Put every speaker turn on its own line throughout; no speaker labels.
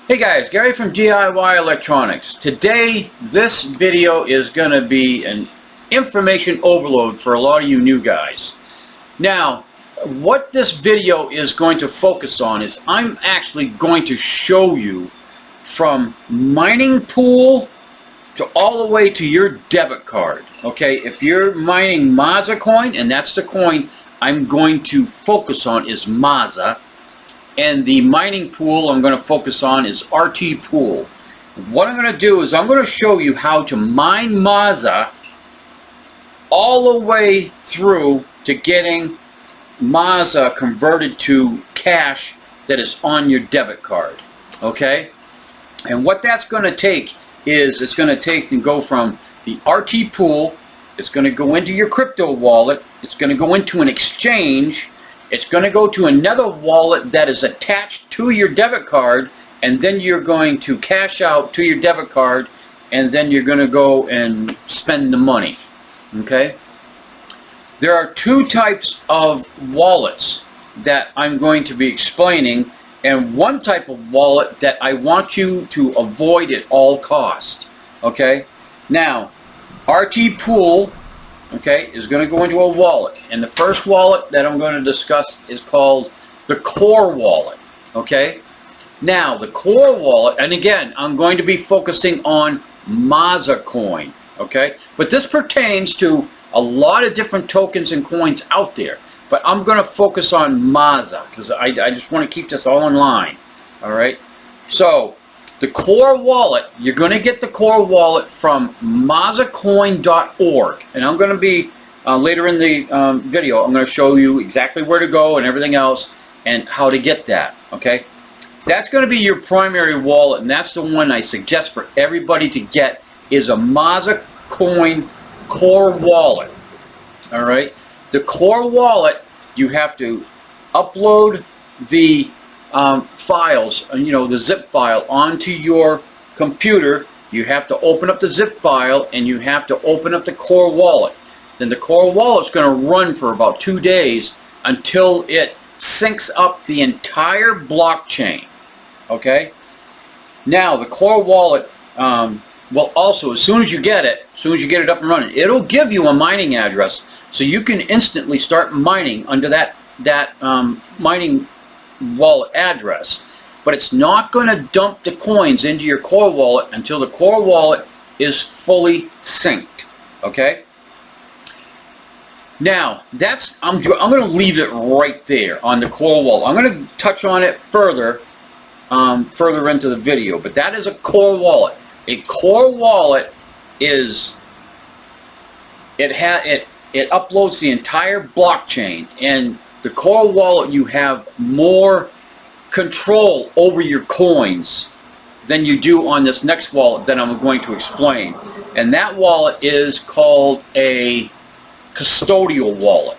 Hey guys, Gary from DIY Electronics. Today, this video is going to be an information overload for a lot of you new guys. Now, what this video is going to focus on is I'm actually going to show you from mining pool to all the way to your debit card. Okay, if you're mining MazaCoin, and that's the coin I'm going to focus on is Maza. And the mining pool I'm going to focus on is RT-Pool. What I'm going to do is I'm going to show you how to mine Maza all the way through to getting Maza converted to cash that is on your debit card. Okay? And what that's going to take is it's going to take and go from the RT-Pool, it's going to go into your crypto wallet, it's going to go into an exchange, it's going to go to another wallet that is attached to your debit card, and then you're going to cash out to your debit card, and then you're going to go and spend the money. Okay? There are two types of wallets that I'm going to be explaining, and one type of wallet that I want you to avoid at all costs. Okay? Now, RT-Pool, okay, is going to go into a wallet, and the first wallet that I'm going to discuss is called the core wallet. Okay, now the core wallet, and again I'm going to be focusing on MazaCoin. Okay, but this pertains to a lot of different tokens and coins out there, but I'm going to focus on Maza because I just want to keep this all in line. All right, so the core wallet, you're going to get the core wallet from MazaCoin.org, and I'm going to be later in the video I'm going to show you exactly where to go and everything else and how to get that. Okay, that's going to be your primary wallet, and that's the one I suggest for everybody to get is a MazaCoin core wallet. All right, the core wallet, you have to upload the files, the zip file onto your computer. You have to open up the zip file and you have to open up the core wallet. Then the core wallet is going to run for about 2 days until it syncs up the entire blockchain. Okay, now the core wallet will also, as soon as you get it up and running, it'll give you a mining address so you can instantly start mining under that mining wallet address, but it's not going to dump the coins into your core wallet until the core wallet is fully synced. Okay, now that's I'm going to leave it right there on the core wallet. I'm going to touch on it further into the video, but that is a core wallet. A core wallet is it uploads the entire blockchain, and the core wallet, you have more control over your coins than you do on this next wallet that I'm going to explain. And that wallet is called a custodial wallet.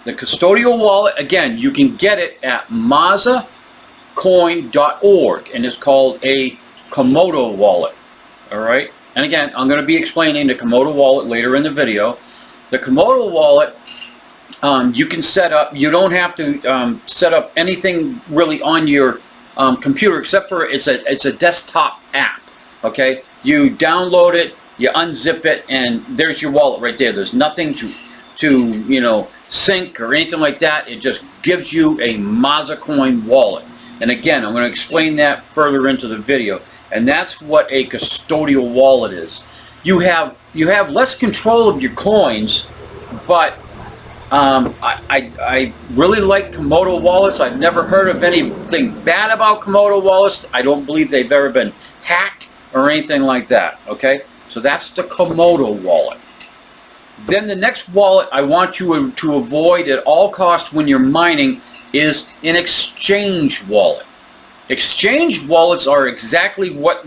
The custodial wallet, again, you can get it at MazaCoin.org, and it's called a Komodo wallet. All right? And again, I'm going to be explaining the Komodo wallet later in the video. The Komodo wallet, you can set up, you don't have to set up anything really on your computer except for it's a desktop app. Okay, you download it, you unzip it, and there's your wallet right there. There's nothing to sync or anything like that. It just gives you a MazaCoin wallet. And again, I'm going to explain that further into the video. And that's what a custodial wallet is. You have less control of your coins, but I really like Komodo wallets. I've never heard of anything bad about Komodo wallets. I don't believe they've ever been hacked or anything like that. Okay, so that's the Komodo wallet. Then the next wallet I want you to avoid at all costs when you're mining is an exchange wallet. Exchange wallets are exactly what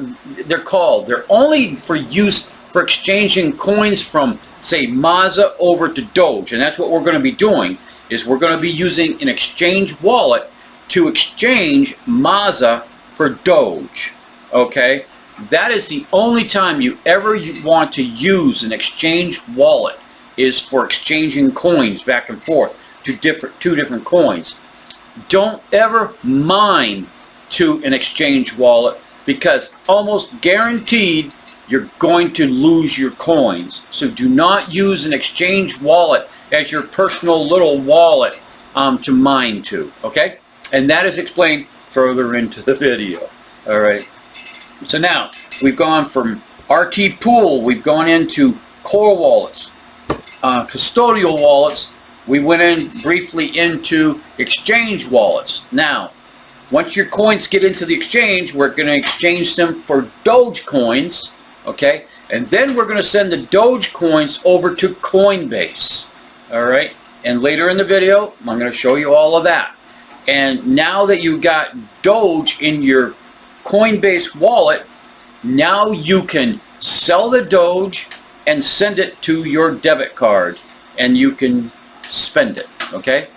they're called. They're only for use for exchanging coins from, say, Maza over to Doge, and that's what we're going to be doing. Is we're going to be using an exchange wallet to exchange Maza for Doge. Okay, that is the only time you ever want to use an exchange wallet, is for exchanging coins back and forth to two different coins. Don't ever mine to an exchange wallet, because almost guaranteed you're going to lose your coins. So do not use an exchange wallet as your personal little wallet to mine to, okay? And that is explained further into the video. All right. So now we've gone from RT-Pool, we've gone into core wallets, custodial wallets. We went in briefly into exchange wallets. Now, once your coins get into the exchange, we're going to exchange them for Dogecoins, okay? And then we're going to send the Dogecoins over to Coinbase, all right? And later in the video, I'm going to show you all of that. And now that you've got Doge in your Coinbase wallet, now you can sell the Doge and send it to your debit card, and you can spend it, okay?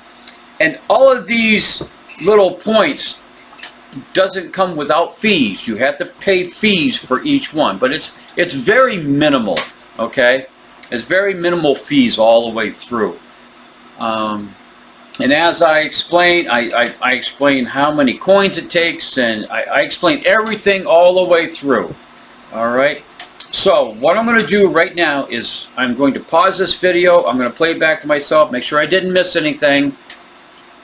And all of these little points doesn't come without fees. You have to pay fees for each one, but it's very minimal, okay? It's very minimal fees all the way through. And as I explain, I explain how many coins it takes, and I explain everything all the way through. All right. So what I'm going to do right now is I'm going to pause this video. I'm going to play it back to myself, make sure I didn't miss anything,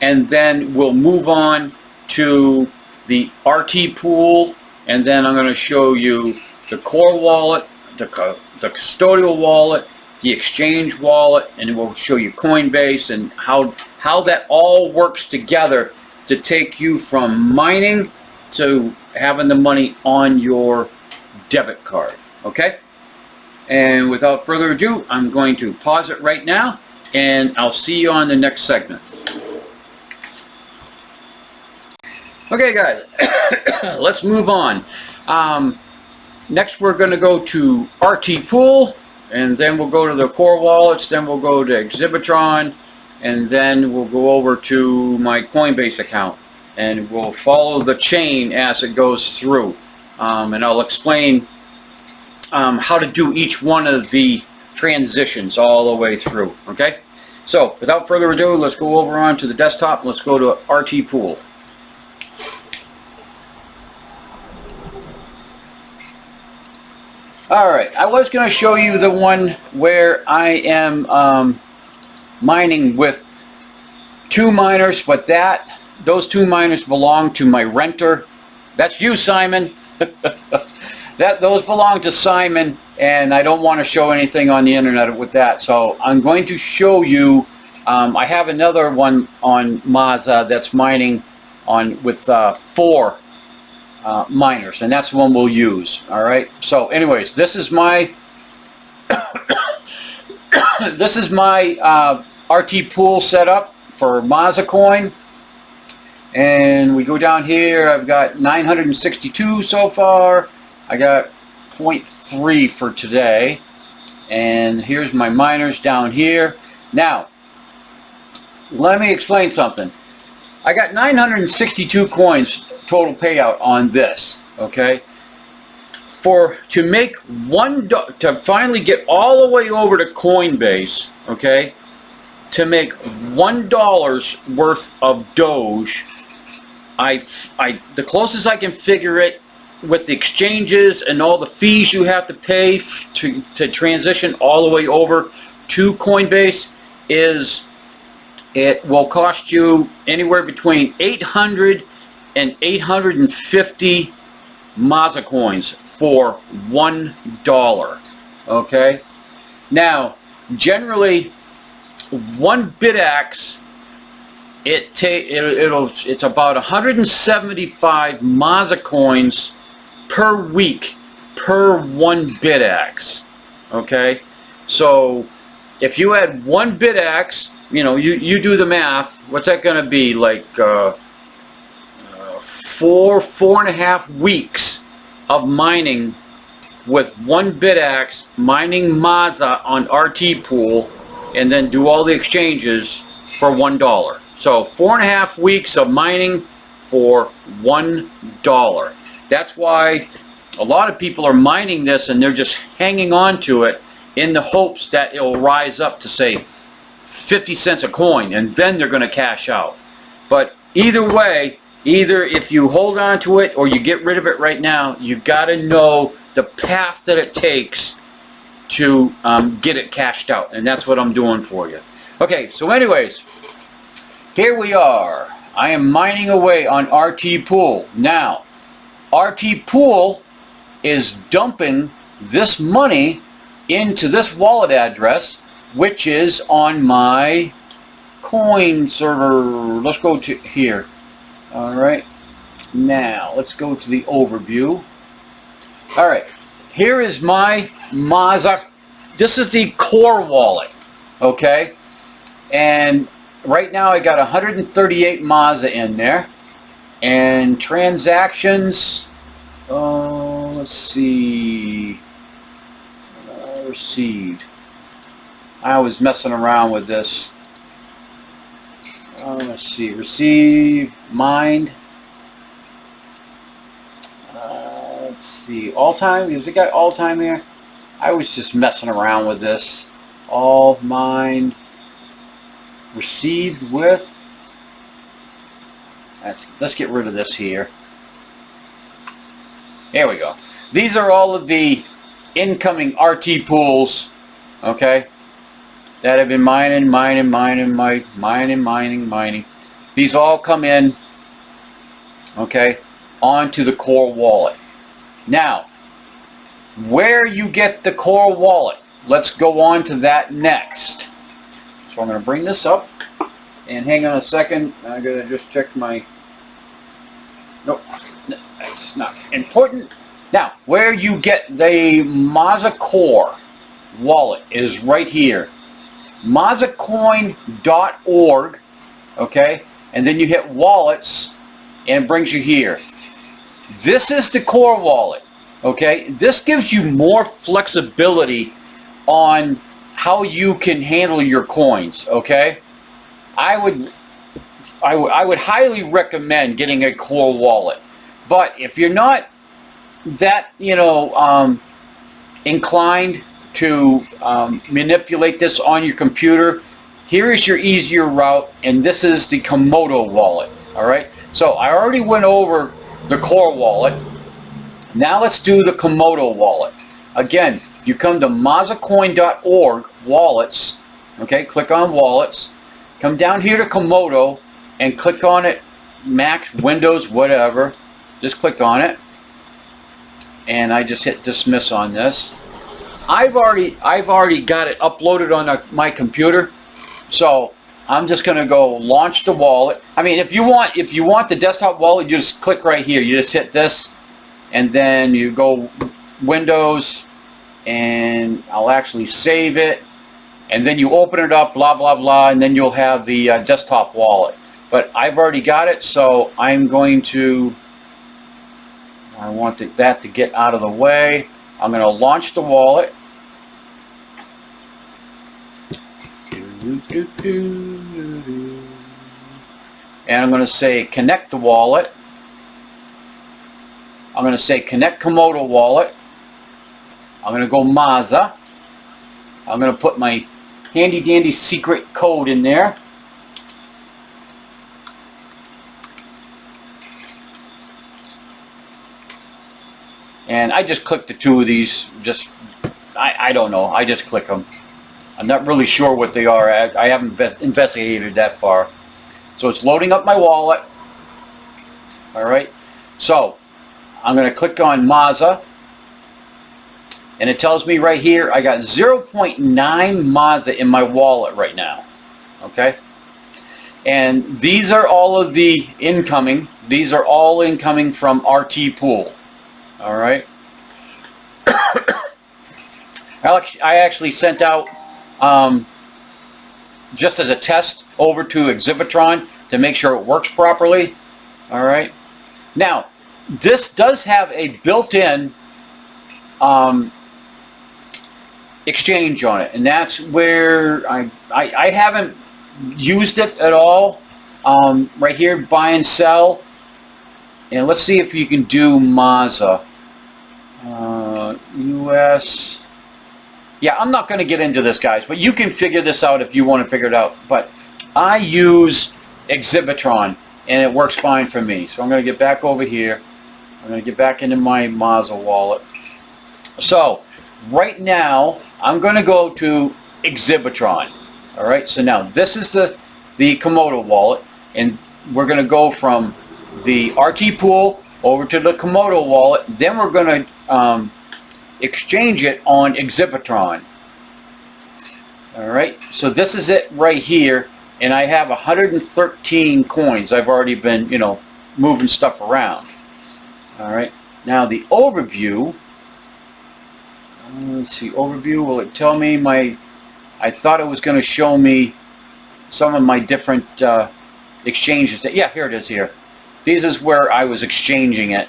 and then we'll move on to the RT-Pool, and then I'm going to show you the core wallet, the custodial wallet, the exchange wallet, and we'll show you Coinbase and how that all works together to take you from mining to having the money on your debit card, okay? And without further ado, I'm going to pause it right now, and I'll see you on the next segment. Okay guys, let's move on. Next we're going to go to RT-Pool, and then we'll go to the core wallets, then we'll go to Exhibitron, and then we'll go over to my Coinbase account, and we'll follow the chain as it goes through. And I'll explain how to do each one of the transitions all the way through, okay? So without further ado, let's go over onto the desktop. Let's go to RT-Pool. Alright, I was going to show you the one where I am mining with two miners, but those two miners belong to my renter. That's you, Simon. Those belong to Simon, and I don't want to show anything on the internet with that. So I'm going to show you, I have another one on Maza that's mining with 4 miners, and that's the one we'll use. All right. So anyways, this is my this is my RT-Pool setup for MazaCoin, and we go down here. I've got 962 so far. I got 0.3 for today, and here's my miners down here. Now let me explain something. I got 962 coins total payout on this, okay? To make to finally get all the way over to Coinbase, okay, to make $1 worth of Doge, the closest I can figure it, with the exchanges and all the fees you have to pay to transition all the way over to Coinbase, is it will cost you anywhere between 800 and 850 Maza coins for $1. Okay. Now, generally, one BitX, it's about 175 Maza coins per week per one BitX. Okay. So if you had one BitX, you know, you do the math. What's that going to be? Like 4.5 weeks of mining with one BitX, mining Maza on RT-Pool, and then do all the exchanges for $1. So 4.5 weeks of mining for $1. That's why a lot of people are mining this, and they're just hanging on to it in the hopes that it will rise up to, say, 50 cents a coin, and then they're going to cash out. But either way, Either if you hold on to it or you get rid of it right now, you got to know the path that it takes to get it cashed out. And that's what I'm doing for you. Okay, so anyways, here we are. I am mining away on RT-Pool. Now, RT-Pool is dumping this money into this wallet address, which is on my coin server. Let's go to here. All right, now let's go to the overview. All right, here is my Maza. This is the core wallet, okay? And right now I got 138 Maza in there, and transactions, let's see, received. I was messing around with this. Let's see, receive, mined. Let's see, all time. Has it got all time here? I was just messing around with this. All mined, received with. Let's get rid of this here. There we go. These are all of the incoming RT pools, okay, that have been mining. These all come in, okay, onto the core wallet. Now, where you get the core wallet, let's go on to that next. So I'm going to bring this up, and hang on a second. I'm going to just check my. Nope, that's not important. Now, where you get the Maza core wallet is right here. MazaCoin.org, okay, and then you hit wallets and it brings you here. This is the core wallet, okay. This gives you more flexibility on how you can handle your coins, okay. I would highly recommend getting a core wallet, but if you're not that, you know, inclined to manipulate this on your computer, here is your easier route, and this is the Komodo wallet. All right, so I already went over the core wallet. Now let's do the Komodo wallet. Again, you come to MazaCoin.org wallets, okay, click on wallets, come down here to Komodo and click on it, Mac, Windows, whatever, just click on it, and I just hit dismiss on this. I've already got it uploaded on my computer, so I'm just going to go launch the wallet. I mean, if you want the desktop wallet, you just click right here. You just hit this, and then you go Windows, and I'll actually save it, and then you open it up, blah blah blah, and then you'll have the desktop wallet. But I've already got it, so I'm going to. I want that to get out of the way. I'm going to launch the wallet. And I'm going to say connect the wallet. I'm going to say connect Komodo wallet. I'm going to go Maza. I'm going to put my handy dandy secret code in there. And I just click the two of these. I don't know. I just click them. I'm not really sure what they are. I haven't investigated that far. So it's loading up my wallet. All right. So I'm going to click on Maza. And it tells me right here I got 0.9 Maza in my wallet right now. Okay. And these are all of the incoming. These are all incoming from RT-Pool. All right. I actually sent out just as a test over to Exhibitron to make sure it works properly. All right. Now, this does have a built-in exchange on it, and that's where I haven't used it at all. Right here, buy and sell, and let's see if you can do Maza. US. Yeah, I'm not going to get into this, guys, but you can figure this out if you want to figure it out. But I use Exhibitron, and it works fine for me. So I'm going to get back over here. I'm going to get back into my Maza wallet. So right now I'm going to go to Exhibitron. All right, so now this is the Komodo wallet, and we're going to go from the RT-Pool over to the Komodo wallet. Then we're going to exchange it on Exhibitron. All right, so this is it right here, and I have 113 coins. I've already been, moving stuff around. All right, now the overview. Let's see, overview. Will it tell me I thought it was going to show me some of my different exchanges. Yeah, here it is here. This is where I was exchanging it.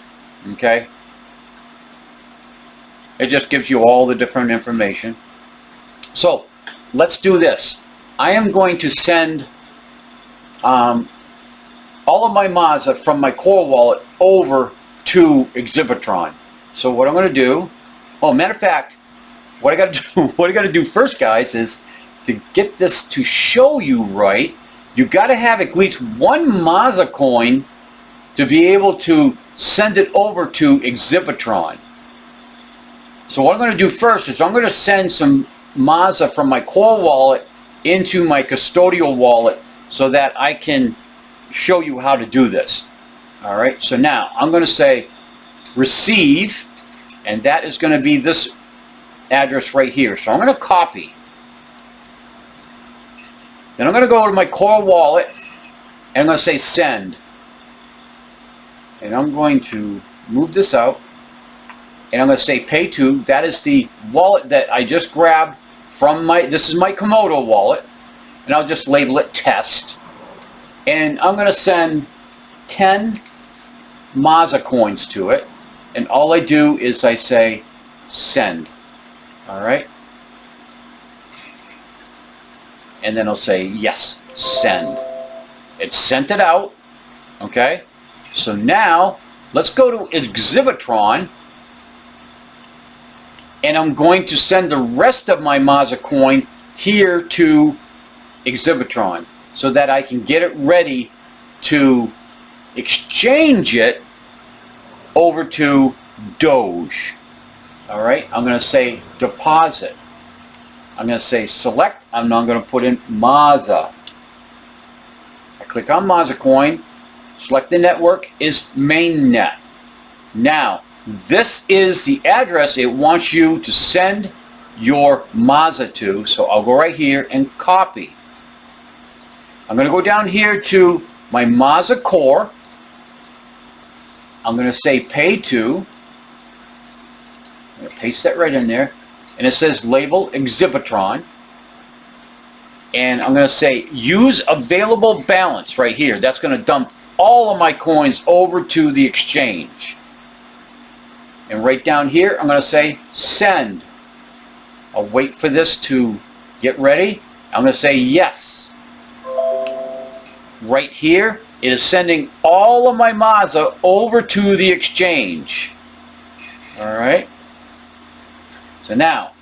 Okay. It just gives you all the different information. So let's do this. I am going to send all of my Maza from my core wallet over to Exhibitron. So what I'm going to do, matter of fact, what I got to do first, guys, is to get this to show you right. You got to have at least one Maza coin to be able to send it over to Exhibitron. So what I'm going to do first is I'm going to send some Maza from my core wallet into my custodial wallet so that I can show you how to do this. All right, so now I'm going to say receive, and that is going to be this address right here. So I'm going to copy. Then I'm going to go to my core wallet, and I'm going to say send. And I'm going to move this out, and I'm going to say pay to. That is the wallet that I just grabbed from this is my Komodo wallet, and I'll just label it test. And I'm going to send 10 Maza coins to it, and all I do is I say send. All right, and then I'll say yes, send. It sent it out. Okay, so now let's go to Exhibitron, and I'm going to send the rest of my Maza coin here to Exhibitron so that I can get it ready to exchange it over to Doge. All right, I'm going to say deposit. I'm going to say select. I'm now going to put in Maza. I click on MazaCoin. Select the network is mainnet. Now, this is the address it wants you to send your Maza to. So I'll go right here and copy. I'm going to go down here to my Maza core. I'm going to say pay to. I'm going to paste that right in there. And it says label Exhibitron. And I'm going to say use available balance right here. That's going to dump all of my coins over to the exchange. And right down here, I'm going to say send. I'll wait for this to get ready. I'm going to say yes. Right here, it is sending all of my Maza over to the exchange. All right. So now,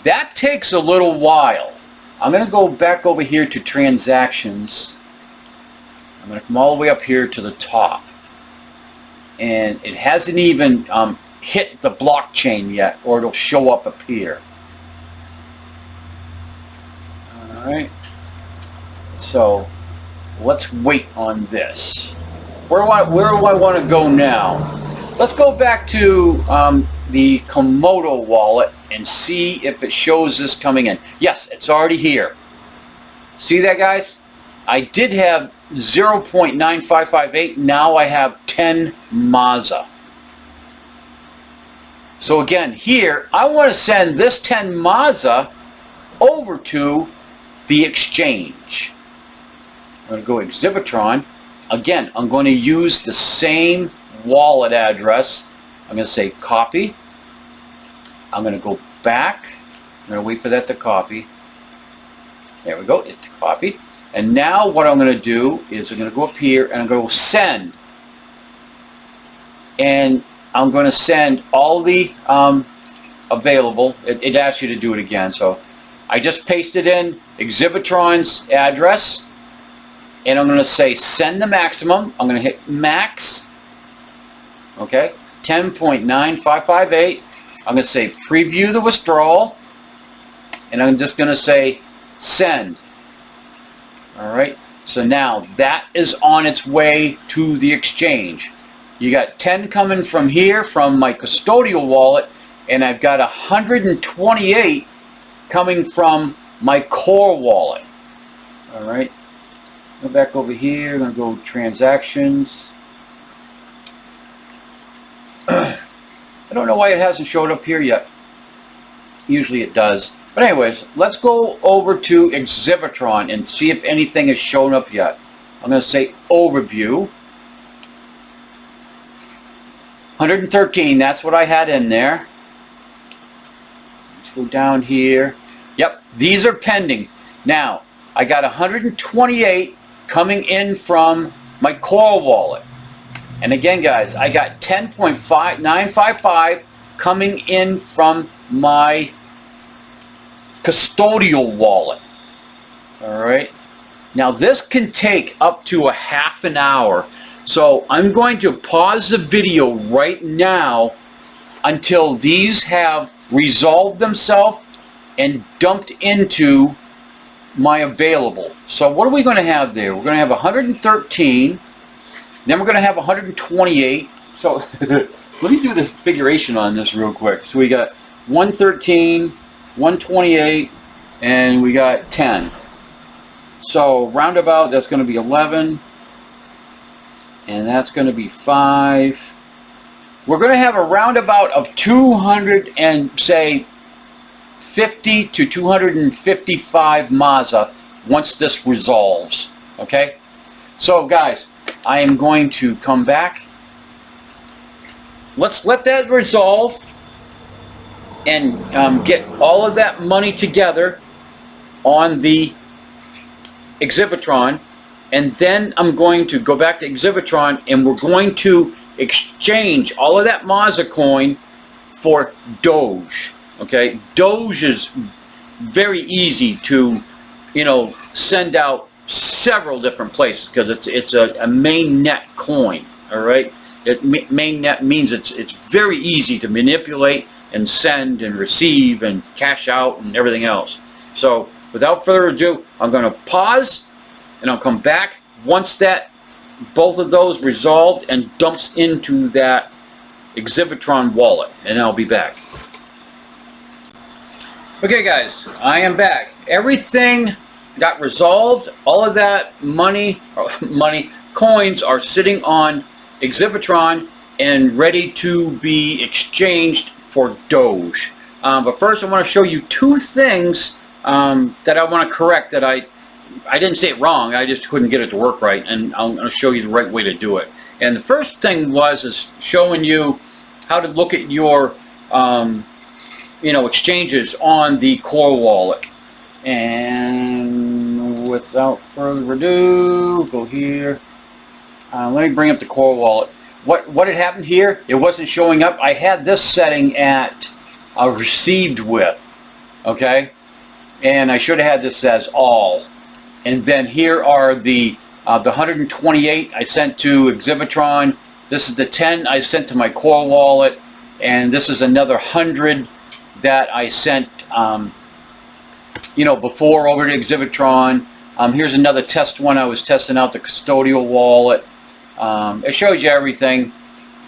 that takes a little while. I'm going to go back over here to transactions. I'm going to come all the way up here to the top. And it hasn't even hit the blockchain yet, or it'll show up here. All right. So let's wait on this. Where do I want to go now? Let's go back to the Komodo wallet and see if it shows this coming in. Yes, it's already here. See that, guys? I did have 0.9558. Now I have 10 Maza. So again, here, I want to send this 10 Maza over to the exchange. I'm going to go Exhibitron. Again, I'm going to use the same wallet address. I'm going to say copy. I'm going to go back. I'm going to wait for that to copy. There we go. It copied. And now what I'm going to do is I'm going to go up here and I'm going to send. And I'm going to send all the available. It asks you to do it again. So I just pasted in Exhibitron's address. and I'm going to say send the maximum. I'm going to hit max. Okay, 10.9558. I'm going to say preview the withdrawal, and I'm just going to say send. All right, so now that is on its way to the exchange. You got 10 coming from here from my custodial wallet, and I've got 128 coming from my core wallet. All right, go back over here. I'm going to go transactions. I don't know why it hasn't showed up here yet. Usually it does. But anyways, let's go over to Exhibitron and see if anything has shown up yet. I'm going to say overview. 113, that's what I had in there. Let's go down here. Yep, these are pending. Now, I got 128 coming in from my core wallet. And again, guys, I got 10.955 coming in from my custodial wallet. All right. Now, this can take up to a half an hour. So I'm going to pause the video right now until these have resolved themselves and dumped into my available. So what are we going to have there? We're going to have 113. Then we're going to have 128. So let me do this figuration on this real quick. So we got 113, 128, and we got 10. So roundabout, that's going to be 11. And that's going to be 5. We're going to have a roundabout of 200 and say 50 to 255 Maza once this resolves. Okay? So guys, I am going to come back. Let's let that resolve and get all of that money together on the Exhibitron, and then I'm going to go back to Exhibitron and we're going to exchange all of that MazaCoin for Doge. Okay, Doge is very easy to, you know, send out several different places because it's a mainnet coin. All right, mainnet means it's very easy to manipulate and send and receive and cash out and everything else. So without further ado, I'm going to pause and I'll come back once that both of those resolved and dumps into that Exhibitron wallet, and I'll be back. Okay guys, I am back. Everything got resolved. All of that coins are sitting on Exhibitron and ready to be exchanged for Doge. But first I want to show you two things that I want to correct that I didn't say it wrong, I just couldn't get it to work right, and I'm going to show you the right way to do it. And the first thing is showing you how to look at your exchanges on the core wallet. And without further ado, go here. Let me bring up the core wallet. What had happened here, it wasn't showing up. I had this setting at received with, okay? And I should have had this as all. And then here are the 128 I sent to Exhibitron. This is the 10 I sent to my core wallet. And this is another 100 that I sent, before over to Exhibitron. Here's another test one. I was testing out the custodial wallet. It shows you everything.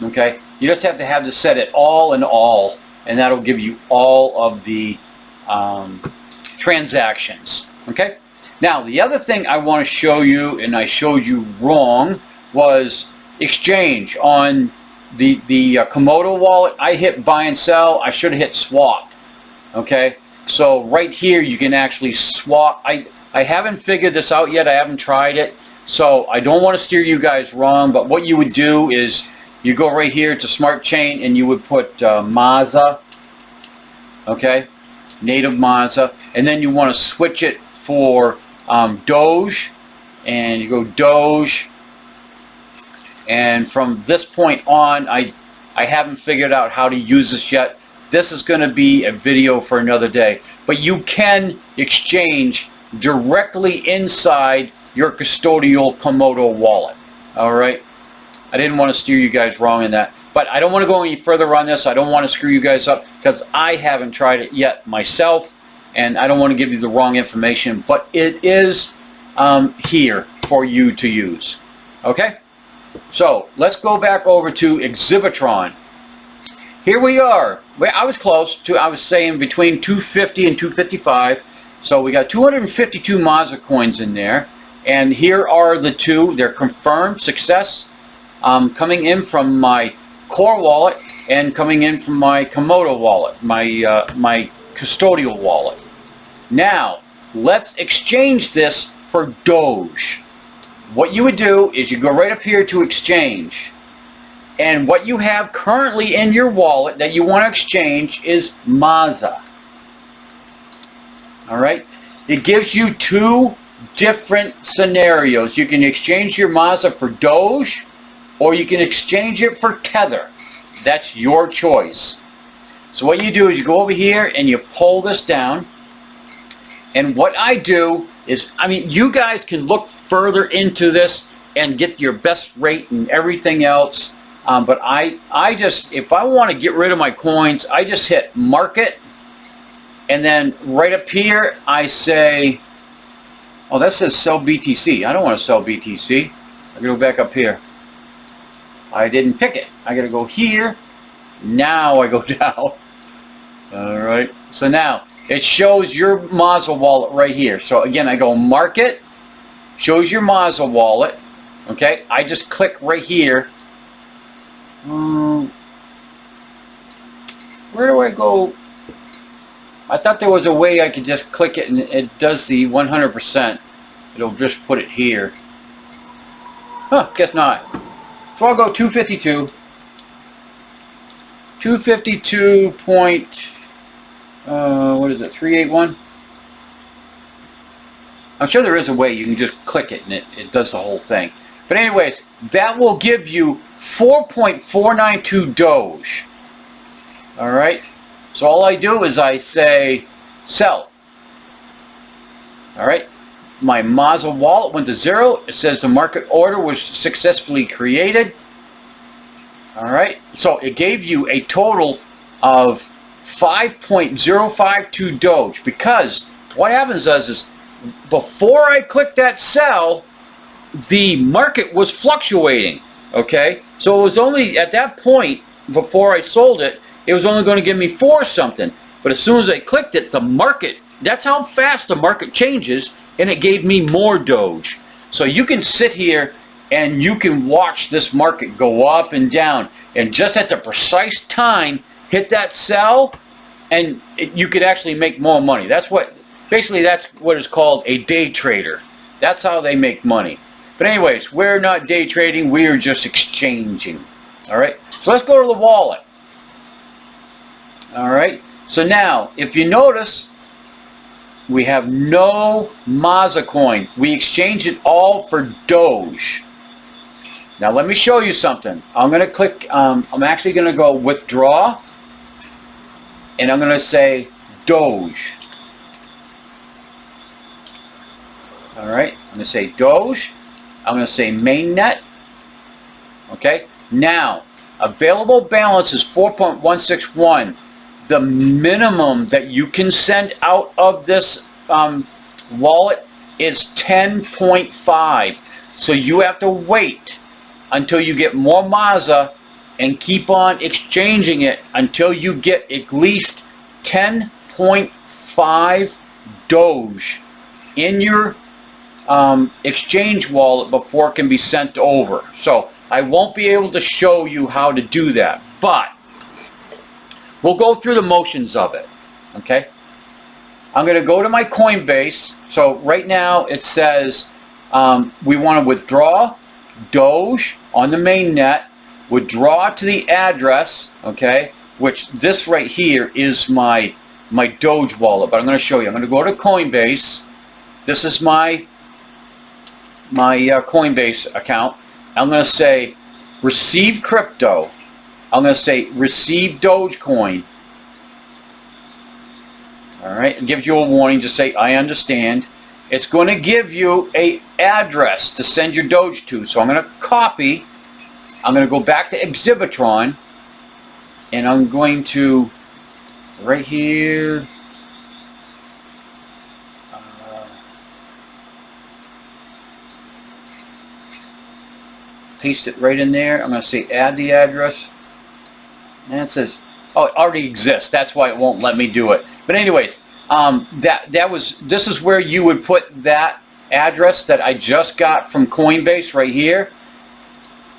Okay, you just have to have this set at all and all, and that'll give you all of the transactions. Okay. Now the other thing I want to show you, and I showed you wrong, was exchange on the Komodo wallet. I hit buy and sell. I should have hit swap. Okay, so right here you can actually swap. I haven't figured this out yet. I haven't tried it, so I don't want to steer you guys wrong. But what you would do is you go right here to Smart Chain and you would put Maza. Okay, native Maza, and then you want to switch it for Doge, and you go Doge, and from this point on I haven't figured out how to use this yet. This is going to be a video for another day, but you can exchange directly inside your custodial Komodo wallet. All right. I didn't want to steer you guys wrong in that, but I don't want to go any further on this. I don't want to screw you guys up because I haven't tried it yet myself, and I don't want to give you the wrong information, but it is here for you to use. Okay? So let's go back over to Exhibitron. Here we are. I was close to, I was saying between 250 and 255. So we got 252 Maza coins in there. And here are the two. They're confirmed success coming in from my core wallet and coming in from my Komodo wallet, my custodial wallet. Now, let's exchange this for Doge. What you would do is you go right up here to exchange. And what you have currently in your wallet that you want to exchange is Maza. All right? It gives you two different scenarios. You can exchange your Maza for Doge, or you can exchange it for Tether. That's your choice. So what you do is you go over here and you pull this down. And what I do is, I mean, you guys can look further into this and get your best rate and everything else. But I just, if I want to get rid of my coins, I just hit market. And then right up here, I say, oh, that says sell BTC. I don't want to sell BTC. I gotta go back up here. I didn't pick it. I gotta go here. Now I go down. All right. So now it shows your Maza wallet right here. So again, I go market, shows your Maza wallet. Okay. I just click right here. Where do I go? I thought there was a way I could just click it and it does the 100%. It'll just put it here. Huh, guess not. So I'll go 252. 252 point, what is it, 381? I'm sure there is a way you can just click it and it does the whole thing. But anyways, that will give you 4.492 Doge. All right. So all I do is I say sell. All right. My Maza wallet went to 0. It says the market order was successfully created. All right. So it gave you a total of 5.052 Doge, because what happens is before I click that sell, the market was fluctuating. Okay. So it was only at that point before I sold it, it was only going to give me 4 something. But as soon as I clicked it, the market, that's how fast the market changes, and it gave me more Doge. So you can sit here and you can watch this market go up and down, and just at the precise time hit that sell, and you could actually make more money. That's what, basically that's what is called a day trader. That's how they make money. But anyways, we're not day trading, we are just exchanging. All right, so let's go to the wallet. All right, so now if you notice, we have no MazaCoin. We exchanged it all for Doge. Now let me show you something. I'm going to click, I'm actually going to go withdraw, and I'm going to say Doge. All right, I'm going to say Doge. I'm going to say mainnet. Okay, now available balance is 4.161. The minimum that you can send out of this wallet is 10.5. So you have to wait until you get more Maza and keep on exchanging it until you get at least 10.5 Doge in your exchange wallet before it can be sent over. So I won't be able to show you how to do that, but we'll go through the motions of it. Okay, I'm going to go to my Coinbase. So right now it says we want to withdraw Doge on the mainnet, withdraw to the address, okay, which this right here is my Doge wallet, but I'm going to show you. I'm going to go to Coinbase. This is my Coinbase account. I'm going to say receive crypto. I'm going to say receive Dogecoin. All right, it gives you a warning to say I understand. It's going to give you a address to send your Doge to. So I'm going to copy. I'm going to go back to Exhibitron, and I'm going to right here. Paste it right in there. I'm going to say add the address, and it says, oh, it already exists. That's why it won't let me do it. But anyways, this is where you would put that address that I just got from Coinbase right here.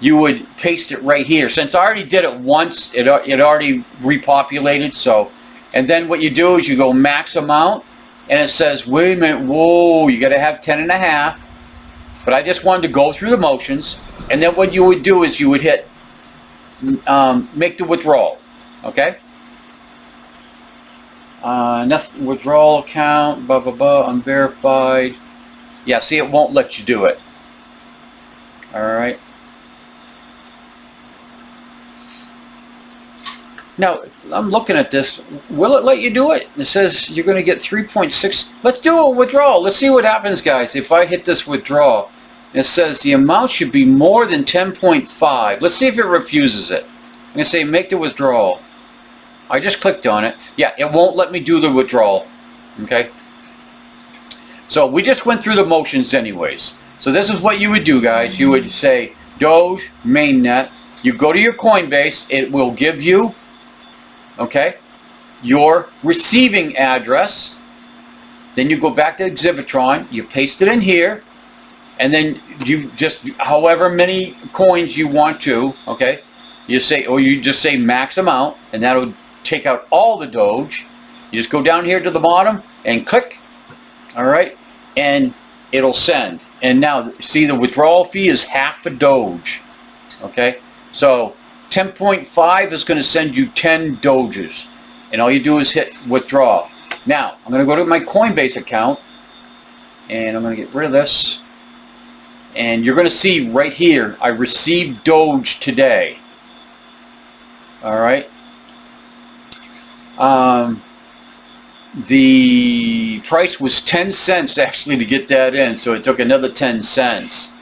You would paste it right here. Since I already did it once, it already repopulated. So, and then what you do is you go max amount, and it says, wait a minute, whoa, you got to have 10.5. But I just wanted to go through the motions, and then what you would do is you would hit make the withdrawal. Okay. Nothing, withdrawal account, blah blah blah, unverified. Yeah, see, it won't let you do it. All right. Now, I'm looking at this. Will it let you do it? It says you're going to get 3.6. Let's do a withdrawal. Let's see what happens, guys. If I hit this withdrawal, it says the amount should be more than 10.5. Let's see if it refuses it. I'm going to say make the withdrawal. I just clicked on it. Yeah, it won't let me do the withdrawal. Okay. So we just went through the motions anyways. So this is what you would do, guys. You would say Doge mainnet. You go to your Coinbase. It will give you, okay, your receiving address. Then you go back to Exhibitron. You paste it in here. And then you just, however many coins you want to, okay, you say, or you just say max amount, and that'll take out all the Doge. You just go down here to the bottom and click, all right, and it'll send. And now, see, the withdrawal fee is half a Doge, okay? So 10.5 is going to send you 10 Doges, and all you do is hit withdraw. Now, I'm going to go to my Coinbase account, and I'm going to get rid of this. And you're going to see right here, I received Doge today. All right. The price was 10 cents actually to get that in, so it took another 10 cents.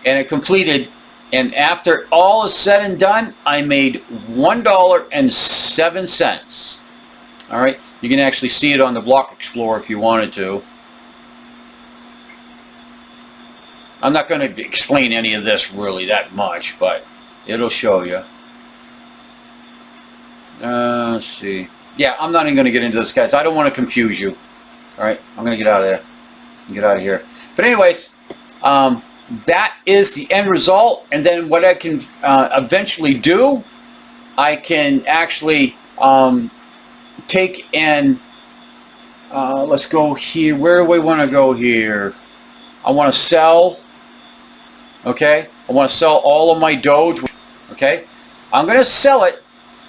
And it completed, and after all is said and done, I made $1.07. All right. You can actually see it on the Block Explorer if you wanted to. I'm not going to explain any of this really that much, but it'll show you. Let's see. Yeah, I'm not even going to get into this, guys. I don't want to confuse you. All right, I'm going to get out of there. Get out of here. But anyways, that is the end result. And then what I can eventually do, I can actually take and let's go here. Where do we want to go here? I want to sell. Okay, I want to sell all of my Doge. Okay, I'm going to sell it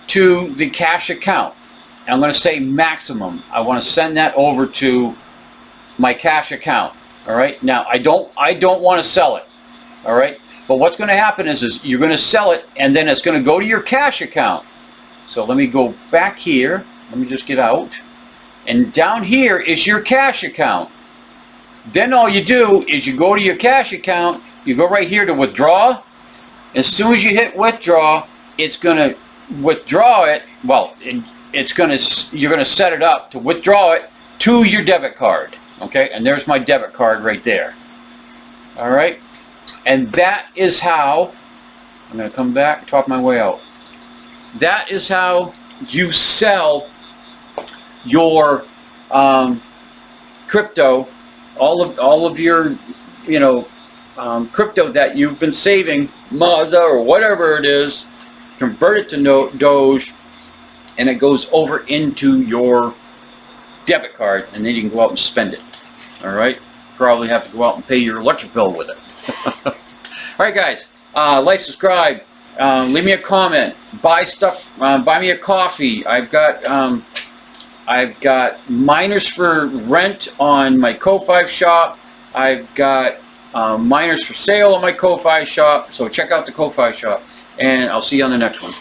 to the cash account. And I'm going to say maximum. I want to send that over to my cash account. All right. Now I don't want to sell it. All right. But what's going to happen is you're going to sell it, and then it's going to go to your cash account. So let me go back here. Let me just get out. And down here is your cash account. Then all you do is you go to your cash account, you go right here to withdraw. As soon as you hit withdraw, it's going to withdraw it. Well, you're going to set it up to withdraw it to your debit card. Okay, and there's my debit card right there. All right, and that is how, I'm going to come back, talk my way out. That is how you sell your crypto. All of your, crypto that you've been saving, Maza or whatever it is, convert it to Doge, and it goes over into your debit card, and then you can go out and spend it. All right, probably have to go out and pay your electric bill with it. All right, guys, like, subscribe, leave me a comment, buy stuff, buy me a coffee. I've got miners for rent on my Ko-Fi shop. I've got miners for sale on my Ko-Fi shop. So check out the Ko-Fi shop. And I'll see you on the next one.